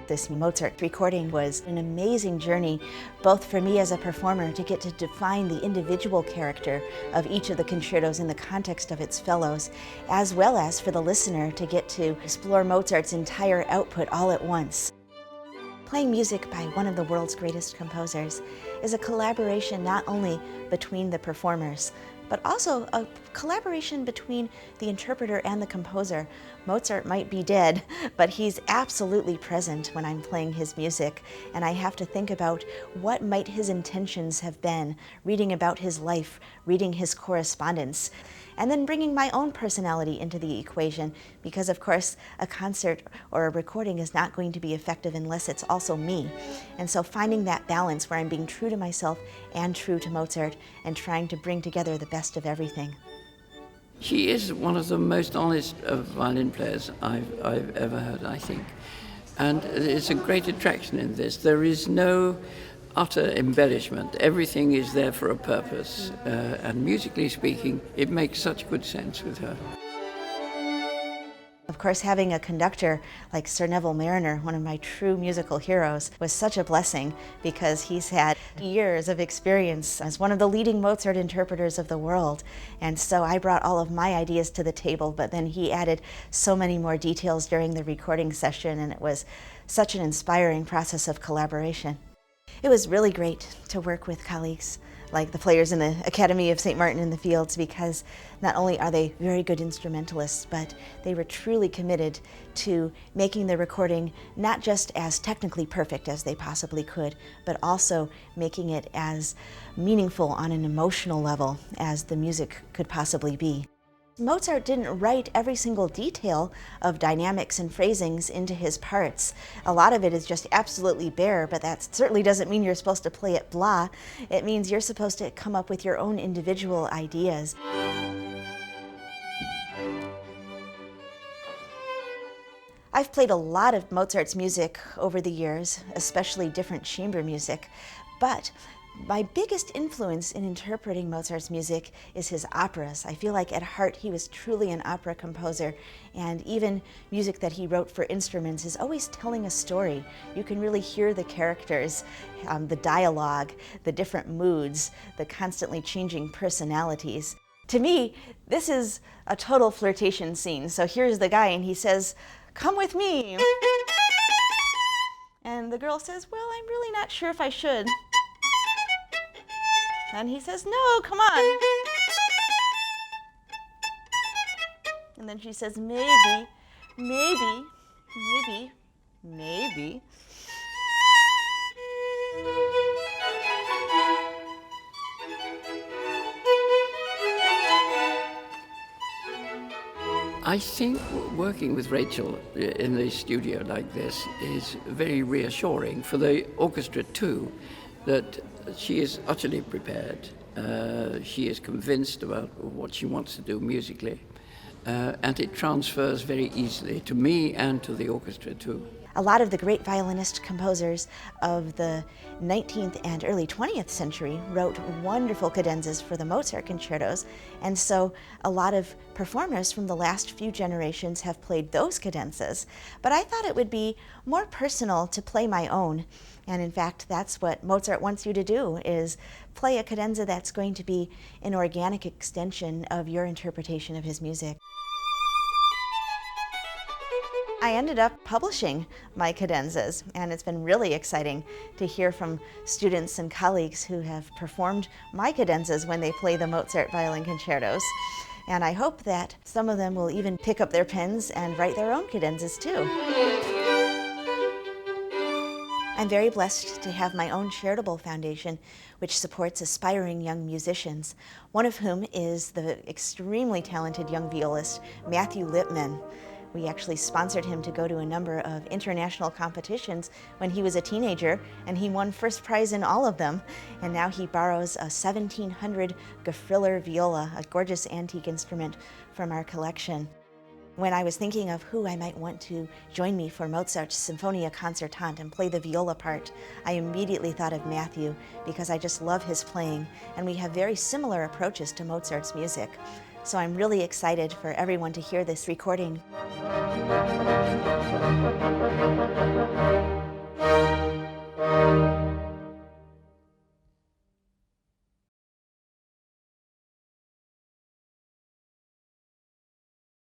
this Mozart recording was an amazing journey, both for me as a performer to get to define the individual character of each of the concertos in the context of its fellows, as well as for the listener to get to explore Mozart's entire output all at once. Playing music by one of the world's greatest composers is a collaboration not only between the performers, but also a collaboration between the interpreter and the composer. Mozart might be dead, but he's absolutely present when I'm playing his music, and I have to think about what might his intentions have been, reading about his life, reading his correspondence, and then bringing my own personality into the equation, because of course a concert or a recording is not going to be effective unless it's also me. And so finding that balance where I'm being true to myself and true to Mozart and trying to bring together the best of everything. She is one of the most honest violin players I've ever heard, I think. And it's a great attraction in this. There is no utter embellishment. Everything is there for a purpose. And musically speaking, it makes such good sense with her. Of course, having a conductor like Sir Neville Marriner, one of my true musical heroes, was such a blessing because he's had years of experience as one of the leading Mozart interpreters of the world. And so I brought all of my ideas to the table, but then he added so many more details during the recording session, and it was such an inspiring process of collaboration. It was really great to work with colleagues like the players in the Academy of St. Martin in the Fields, because not only are they very good instrumentalists, but they were truly committed to making the recording not just as technically perfect as they possibly could, but also making it as meaningful on an emotional level as the music could possibly be. Mozart didn't write every single detail of dynamics and phrasings into his parts. A lot of it is just absolutely bare, but that certainly doesn't mean you're supposed to play it blah. It means you're supposed to come up with your own individual ideas. I've played a lot of Mozart's music over the years, especially different chamber music, but my biggest influence in interpreting Mozart's music is his operas. I feel like at heart he was truly an opera composer, and even music that he wrote for instruments is always telling a story. You can really hear the characters, the dialogue, the different moods, the constantly changing personalities. To me, this is a total flirtation scene. So here's the guy and he says, "Come with me." And the girl says, "Well, I'm really not sure if I should." And he says, "No, come on." And then she says, "Maybe, maybe, maybe, maybe." I think working with Rachel in the studio like this is very reassuring for the orchestra too, that she is utterly prepared. She is convinced about what she wants to do musically, and it transfers very easily to me and to the orchestra too. A lot of the great violinist composers of the 19th and early 20th century wrote wonderful cadenzas for the Mozart concertos, and so a lot of performers from the last few generations have played those cadenzas. But I thought it would be more personal to play my own, and in fact that's what Mozart wants you to do, is play a cadenza that's going to be an organic extension of your interpretation of his music. I ended up publishing my cadenzas, and it's been really exciting to hear from students and colleagues who have performed my cadenzas when they play the Mozart Violin Concertos. And I hope that some of them will even pick up their pens and write their own cadenzas too. I'm very blessed to have my own charitable foundation which supports aspiring young musicians, one of whom is the extremely talented young violist Matthew Lipman. We actually sponsored him to go to a number of international competitions when he was a teenager, and he won first prize in all of them. And now he borrows a 1700 Gefriller viola, a gorgeous antique instrument from our collection. When I was thinking of who I might want to join me for Mozart's Sinfonia Concertante and play the viola part, I immediately thought of Matthew because I just love his playing, and we have very similar approaches to Mozart's music. So I'm really excited for everyone to hear this recording. you.